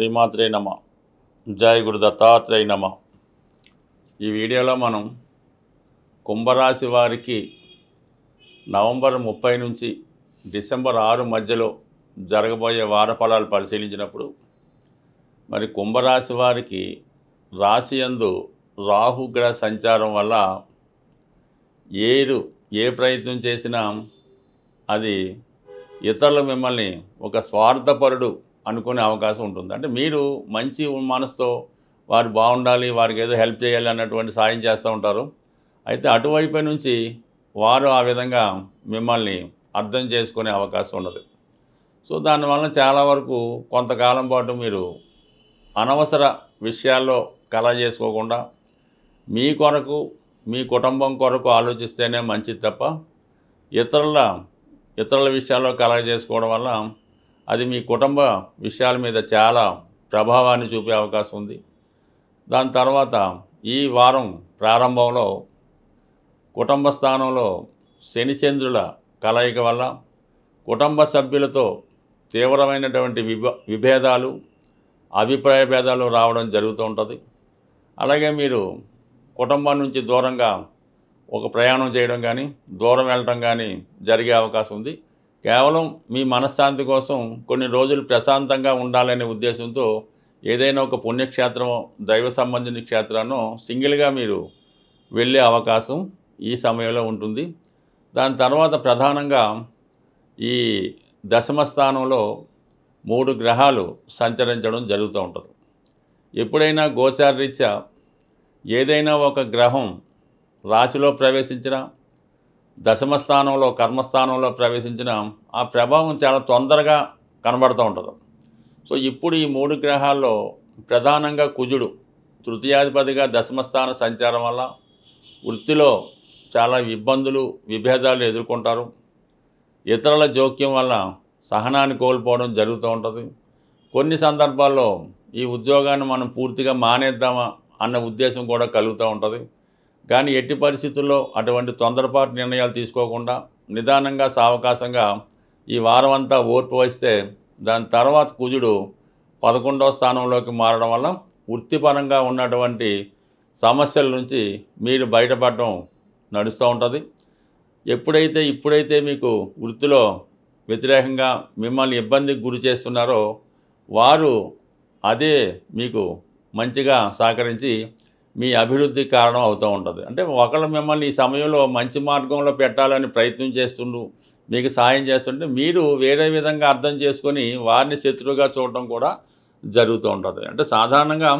శ్రీమాత్రే నమ. జై గురు దత్తాత్రేయ నమ. ఈ వీడియోలో మనం కుంభరాశి వారికి నవంబర్ 30 నుంచి డిసెంబర్ 6 మధ్యలో జరగబోయే వార ఫలాలు పరిశీలించినప్పుడు మరి కుంభరాశి వారికి రాశి యందు రాహుగ్రహ సంచారం వల్ల ఏ ప్రయత్నం చేసినా అది ఇతరులు మిమ్మల్ని ఒక స్వార్థపరుడు అనుకునే అవకాశం ఉంటుంది. అంటే మీరు మంచి మనసుతో వారు బాగుండాలి, వారికి ఏదో హెల్ప్ చేయాలి అన్నటువంటి సాయం చేస్తూ ఉంటారు. అయితే అటువైపు నుంచి వారు ఆ విధంగా మిమ్మల్ని అర్థం చేసుకునే అవకాశం ఉండదు. సో దానివల్ల చాలా వరకు కొంతకాలం పాటు మీరు అనవసర విషయాల్లో కలగ చేసుకోకుండా మీ కొరకు, మీ కుటుంబం కొరకు ఆలోచిస్తేనే మంచిది తప్ప ఇతరుల విషయాల్లో కలగ చేసుకోవడం వల్ల అది మీ కుటుంబ విషయాల మీద చాలా ప్రభావాన్ని చూపే అవకాశం ఉంది. దాని తర్వాత ఈ వారం ప్రారంభంలో కుటుంబ స్థానంలో శని చంద్రుల కలయిక వల్ల కుటుంబ సభ్యులతో తీవ్రమైనటువంటి విభేదాలు, అభిప్రాయ భేదాలు రావడం జరుగుతూ ఉంటుంది. అలాగే మీరు కుటుంబం నుంచి దూరంగా ఒక ప్రయాణం చేయడం కానీ, దూరం వెళ్ళడం కానీ జరిగే అవకాశం ఉంది. కేవలం మీ మనశ్శాంతి కోసం కొన్ని రోజులు ప్రశాంతంగా ఉండాలనే ఉద్దేశంతో ఏదైనా ఒక పుణ్యక్షేత్రం, దైవ సంబంధించిన క్షేత్రాన్ని సింగిల్గా మీరు వెళ్ళే అవకాశం ఈ సమయంలో ఉంటుంది. దాని తర్వాత ప్రధానంగా ఈ దశమ స్థానంలో 3 గ్రహాలు సంచరించడం జరుగుతూ ఉంటుంది. ఎప్పుడైనా గోచారరీత్యా ఏదైనా ఒక గ్రహం రాశిలో ప్రవేశించిన, దశమ స్థానంలో కర్మస్థానంలో ప్రవేశించిన ఆ ప్రభావం చాలా తొందరగా కనబడుతూ ఉంటుంది. సో ఇప్పుడు ఈ 3 గ్రహాల్లో ప్రధానంగా కుజుడు తృతీయాధిపతిగా దశమస్థాన సంచారం వల్ల వృత్తిలో చాలా ఇబ్బందులు, విభేదాలు ఎదుర్కొంటారు. ఇతరుల జోక్యం వల్ల సహనాన్ని కోల్పోవడం జరుగుతూ ఉంటుంది. కొన్ని సందర్భాల్లో ఈ ఉద్యోగాన్ని మనం పూర్తిగా మానేద్దామా అన్న ఉద్దేశం కూడా కలుగుతూ ఉంటుంది. కానీ ఎట్టి పరిస్థితుల్లో అటువంటి తొందరపాటు నిర్ణయాలు తీసుకోకుండా నిదానంగా, సావకాశంగా ఈ వారం అంతా ఓర్పు వస్తే దాని తర్వాత కుజుడు 11వ స్థానంలోకి మారడం వల్ల వృత్తిపరంగా ఉన్నటువంటి సమస్యల నుంచి మీరు బయటపడడం నడుస్తూ ఉంటుంది. ఇప్పుడైతే మీకు వృత్తిలో వ్యతిరేకంగా మిమ్మల్ని ఇబ్బందికి గురి చేస్తున్నారో వారు అదే మీకు మంచిగా సహకరించి మీ అభివృద్ధికి కారణం అవుతూ ఉంటుంది. అంటే ఒకళ్ళు మిమ్మల్ని ఈ సమయంలో మంచి మార్గంలో పెట్టాలని ప్రయత్నం చేస్తుండు, మీకు సాయం చేస్తుంటే మీరు వేరే విధంగా అర్థం చేసుకొని వారిని శత్రువుగా చూడటం కూడా జరుగుతూ ఉంటుంది. అంటే సాధారణంగా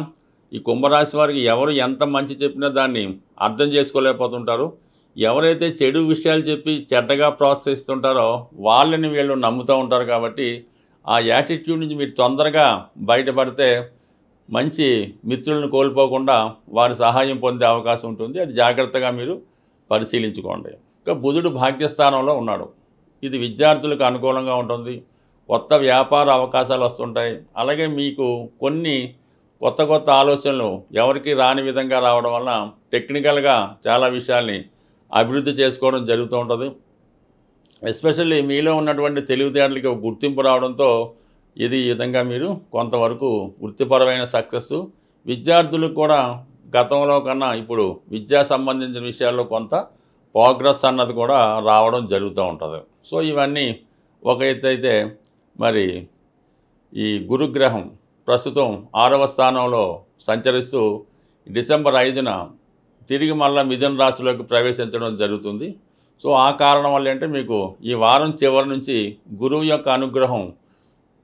ఈ కుంభరాశి వారికి ఎవరు ఎంత మంచి చెప్పినా దాన్ని అర్థం చేసుకోలేకపోతుంటారు. ఎవరైతే చెడు విషయాలు చెప్పి చెడ్డగా ప్రోత్సహిస్తుంటారో వాళ్ళని వీళ్ళు నమ్ముతూ ఉంటారు. కాబట్టి ఆ యాటిట్యూడ్ నుంచి మీరు తొందరగా బయటపడితే మంచి మిత్రులను కోల్పోకుండా వారి సహాయం పొందే అవకాశం ఉంటుంది. అది జాగ్రత్తగా మీరు పరిశీలించుకోండి. ఇంకా బుధుడు భాగ్యస్థానంలో ఉన్నాడు. ఇది విద్యార్థులకు అనుకూలంగా ఉంటుంది. కొత్త వ్యాపార అవకాశాలు వస్తుంటాయి. అలాగే మీకు కొన్ని కొత్త ఆలోచనలు ఎవరికి రాని విధంగా రావడం వల్ల టెక్నికల్గా చాలా విషయాల్ని అభివృద్ధి చేసుకోవడం జరుగుతూ ఉంటుంది. ఎస్పెషల్లీ మీలో ఉన్నటువంటి తెలివితేటలకి ఒక గుర్తింపు రావడంతో ఈ విధంగా మీరు కొంతవరకు వృత్తిపరమైన సక్సెస్, విద్యార్థులకు కూడా గతంలో కన్నా ఇప్పుడు విద్యా సంబంధించిన విషయాల్లో కొంత ప్రోగ్రెస్ అన్నది కూడా రావడం జరుగుతూ ఉంటుంది. సో ఇవన్నీ ఒక ఎత్తు అయితే మరి ఈ గురుగ్రహం ప్రస్తుతం 6వ స్థానంలో సంచరిస్తూ డిసెంబర్ 5న తిరిగి మళ్ళీ మిథున రాశిలోకి ప్రవేశించడం జరుగుతుంది. సో ఆ కారణం వల్ల అంటే మీకు ఈ వారం చివరి నుంచి గురువు యొక్క అనుగ్రహం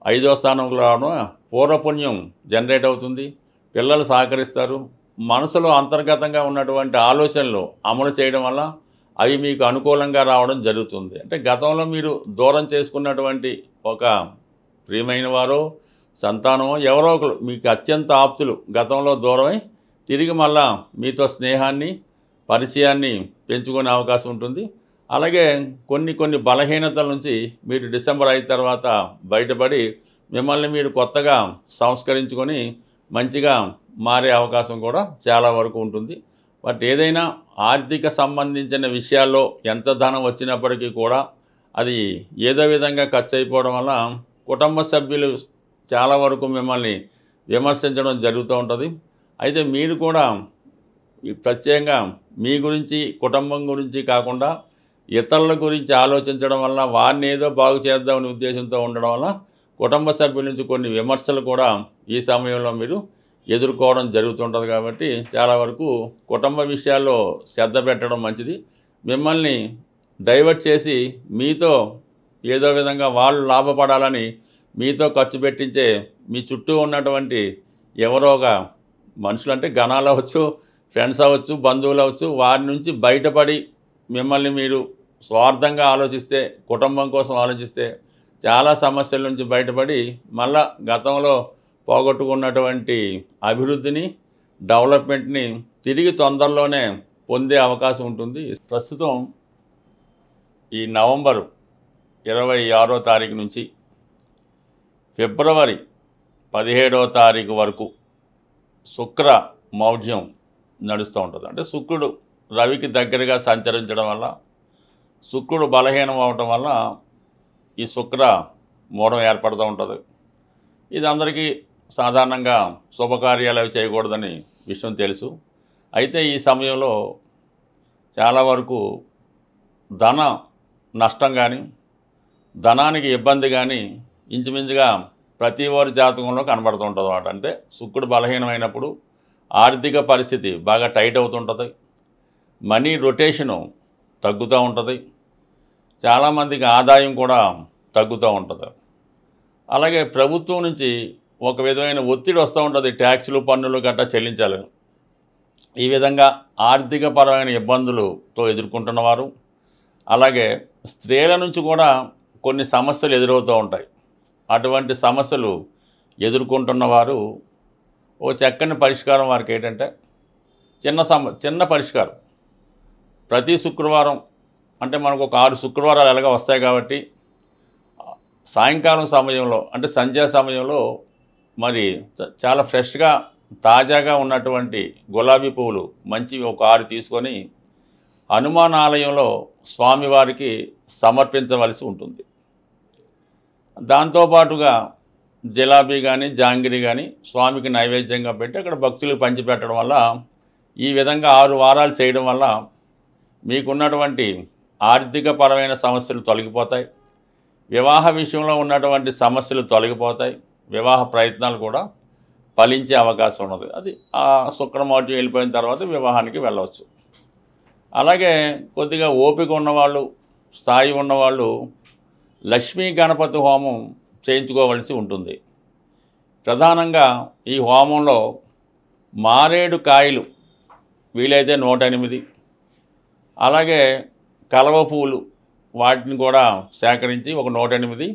5వ స్థానంలో రావడం పూర్వపుణ్యం జనరేట్ అవుతుంది. పిల్లలు సహకరిస్తారు. మనసులో అంతర్గతంగా ఉన్నటువంటి ఆలోచనలు అమలు చేయడం వల్ల అవి మీకు అనుకూలంగా రావడం జరుగుతుంది. అంటే గతంలో మీరు దూరం చేసుకున్నటువంటి ఒక ప్రియమైన వారో, సంతానమో, ఎవరో ఒకరు మీకు అత్యంత ఆప్తులు గతంలో దూరమై తిరిగి మళ్ళా మీతో స్నేహాన్ని, పరిచయాన్ని పెంచుకునే అవకాశం ఉంటుంది. అలాగే కొన్ని బలహీనతల నుంచి మీరు డిసెంబర్ 5 తర్వాత బయటపడి మిమ్మల్ని మీరు కొత్తగా సంస్కరించుకొని మంచిగా మారే అవకాశం కూడా చాలా వరకు ఉంటుంది. బట్ ఏదైనా ఆర్థిక సంబంధించిన విషయాల్లో ఎంత ధనం వచ్చినప్పటికీ కూడా అది ఏదో విధంగా ఖర్చు అయిపోవడం వల్ల కుటుంబ సభ్యులు చాలా వరకు మిమ్మల్ని విమర్శించడం జరుగుతూ ఉంటుంది. అయితే మీరు కూడా ప్రత్యేకంగా మీ గురించి, కుటుంబం గురించి కాకుండా ఇతరుల గురించి ఆలోచించడం వల్ల, వారిని ఏదో బాగు చేద్దామనే ఉద్దేశంతో ఉండడం వల్ల కుటుంబ సభ్యుల నుంచి కొన్ని విమర్శలు కూడా ఈ సమయంలో మీరు ఎదుర్కోవడం జరుగుతుంటుంది. కాబట్టి చాలా వరకు కుటుంబ విషయాల్లో శ్రద్ధ పెట్టడం మంచిది. మిమ్మల్ని డైవర్ట్ చేసి మీతో ఏదో విధంగా వాళ్ళు లాభపడాలని మీతో ఖర్చు పెట్టించే మీ చుట్టూ ఉన్నటువంటి ఎవరో ఒక మనుషులు, అంటే గణాలు అవ్వచ్చు, ఫ్రెండ్స్ అవ్వచ్చు, బంధువులు అవ్వచ్చు, వారి నుంచి బయటపడి మిమ్మల్ని మీరు స్వార్థంగా ఆలోచిస్తే, కుటుంబం కోసం ఆలోచిస్తే చాలా సమస్యల నుంచి బయటపడి మళ్ళా గతంలో పోగొట్టుకున్నటువంటి అభివృద్ధిని, డెవలప్మెంట్ని తిరిగి తొందరలోనే పొందే అవకాశం ఉంటుంది. ప్రస్తుతం ఈ నవంబర్ 26వ తారీఖు నుంచి ఫిబ్రవరి 17వ తారీఖు వరకు శుక్ర మౌఢ్యం నడుస్తూ ఉంటుంది. అంటే శుక్రుడు రవికి దగ్గరగా సంచరించడం వల్ల, శుక్రుడు బలహీనం అవటం వల్ల ఈ శుక్ర మోఢం ఏర్పడుతూ ఉంటుంది. ఇది అందరికీ సాధారణంగా శుభకార్యాలు అవి చేయకూడదని విషయం తెలుసు. అయితే ఈ సమయంలో చాలా వరకు ధన నష్టం కానీ, ధనానికి ఇబ్బంది కానీ ఇంచుమించుగా ప్రతి వారి జాతకంలో కనబడుతూ ఉంటుంది అన్నమాట. అంటే శుక్రుడు బలహీనమైనప్పుడు ఆర్థిక పరిస్థితి బాగా టైట్ అవుతుంటుంది, మనీ రొటేషను తగ్గుతూ ఉంటుంది, చాలామందికి ఆదాయం కూడా తగ్గుతూ ఉంటుంది. అలాగే ప్రభుత్వం నుంచి ఒక విధమైన ఒత్తిడి వస్తూ ఉంటుంది, ట్యాక్సులు, పన్నులు గట్రా చెల్లించాలని. ఈ విధంగా ఆర్థిక పరమైన ఇబ్బందులతో ఎదుర్కొంటున్నవారు, అలాగే స్త్రీల నుంచి కూడా కొన్ని సమస్యలు ఎదురవుతూ ఉంటాయి. అటువంటి సమస్యలు ఎదుర్కొంటున్నవారు ఓ చక్కని పరిష్కారం వారికి ఏంటంటే, చిన్న పరిష్కారం. ప్రతి శుక్రవారం, అంటే మనకు ఒక 6 శుక్రవారాలు ఎలాగ వస్తాయి కాబట్టి సాయంకాలం సమయంలో, అంటే సంధ్యా సమయంలో మరి చాలా ఫ్రెష్గా తాజాగా ఉన్నటువంటి గులాబీ పువ్వులు మంచివి ఒక 6 తీసుకొని హనుమాన్ ఆలయంలో స్వామివారికి సమర్పించవలసి ఉంటుంది. దాంతోపాటుగా జిలాబీ కానీ, జాంగిరి కానీ స్వామికి నైవేద్యంగా పెట్టి అక్కడ భక్తులకు పంచిపెట్టడం వల్ల, ఈ విధంగా 6 వారాలు చేయడం వల్ల మీకున్నటువంటి ఆర్థిక పరమైన సమస్యలు తొలగిపోతాయి, వివాహ విషయంలో ఉన్నటువంటి సమస్యలు తొలగిపోతాయి, వివాహ ప్రయత్నాలు కూడా ఫలించే అవకాశం ఉన్నది. అది ఆ శుక్రమౌఢ్యం వెళ్ళిపోయిన తర్వాత వివాహానికి వెళ్ళవచ్చు. అలాగే కొద్దిగా ఓపిక ఉన్నవాళ్ళు, స్థాయి ఉన్నవాళ్ళు లక్ష్మీ గణపతి హోమం చేయించుకోవలసి ఉంటుంది. ప్రధానంగా ఈ హోమంలో మారేడు కాయలు వీలైతే 108, అలాగే కలవ పువ్వులు వాటిని కూడా సేకరించి ఒక 108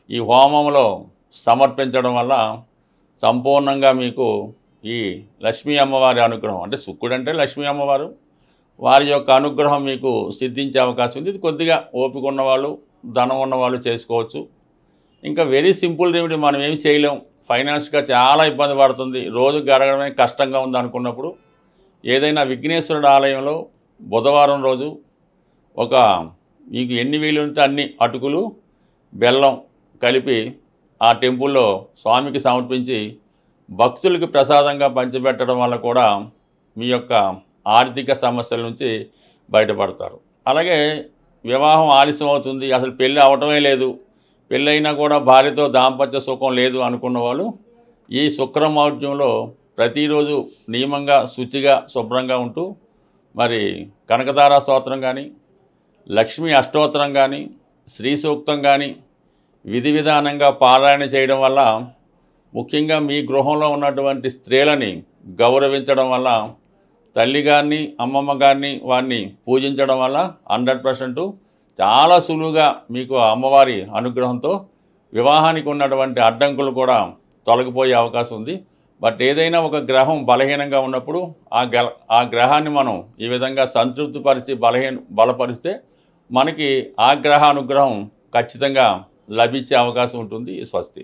ఈ హోమంలో సమర్పించడం వల్ల సంపూర్ణంగా మీకు ఈ లక్ష్మీ అమ్మవారి అనుగ్రహం, అంటే శుక్రుడు అంటే లక్ష్మీ అమ్మవారు, వారి యొక్క అనుగ్రహం మీకు సిద్ధించే అవకాశం ఉంది. ఇది కొద్దిగా ఓపిక ఉన్నవాళ్ళు, ధనం ఉన్నవాళ్ళు చేసుకోవచ్చు. ఇంకా వెరీ సింపుల్ రెమెడీ, మనం ఏమి చేయలేం, ఫైనాన్స్గా చాలా ఇబ్బంది పడుతుంది, రోజు గడగడమే కష్టంగా ఉంది అనుకున్నప్పుడు ఏదైనా విఘ్నేశ్వరుడు ఆలయంలో బుధవారం రోజు ఒక మీకు ఎన్ని వీలు ఉంటే అన్ని అటుకులు, బెల్లం కలిపి ఆ టెంపుల్లో స్వామికి సమర్పించి భక్తులకి ప్రసాదంగా పంచిపెట్టడం వల్ల కూడా మీ యొక్క ఆర్థిక సమస్యల నుంచి బయటపడతారు. అలాగే వివాహం ఆలస్యం అవుతుంది, అసలు పెళ్ళి అవటమే లేదు, పెళ్ళైనా కూడా భార్యతో దాంపత్య సుఖం లేదు అనుకున్న వాళ్ళు ఈ శుక్రమౌఢ్యంలో ప్రతిరోజు నియమంగా శుచిగా శుభ్రంగా ఉంటూ మరి కనకదార స్తోత్రం కానీ, లక్ష్మీ అష్టోత్తరం కానీ, శ్రీ సూక్తం కానీ విధి విధానంగా పారాయణ చేయడం వల్ల, ముఖ్యంగా మీ గృహంలో ఉన్నటువంటి స్త్రీలని గౌరవించడం వల్ల, తల్లి గారిని, అమ్మమ్మ గారిని వారిని పూజించడం వల్ల 100% చాలా సులువుగా మీకు అమ్మవారి అనుగ్రహంతో వివాహానికి ఉన్నటువంటి అడ్డంకులు కూడా తొలగిపోయే అవకాశం ఉంది. బట్ ఏదైనా ఒక గ్రహం బలహీనంగా ఉన్నప్పుడు ఆ గ్రహాన్ని మనం ఈ విధంగా సంతృప్తిపరిచి బలపరిస్తే మనకి ఆ గ్రహ అనుగ్రహం ఖచ్చితంగా లభించే అవకాశం ఉంటుంది. స్వస్తి.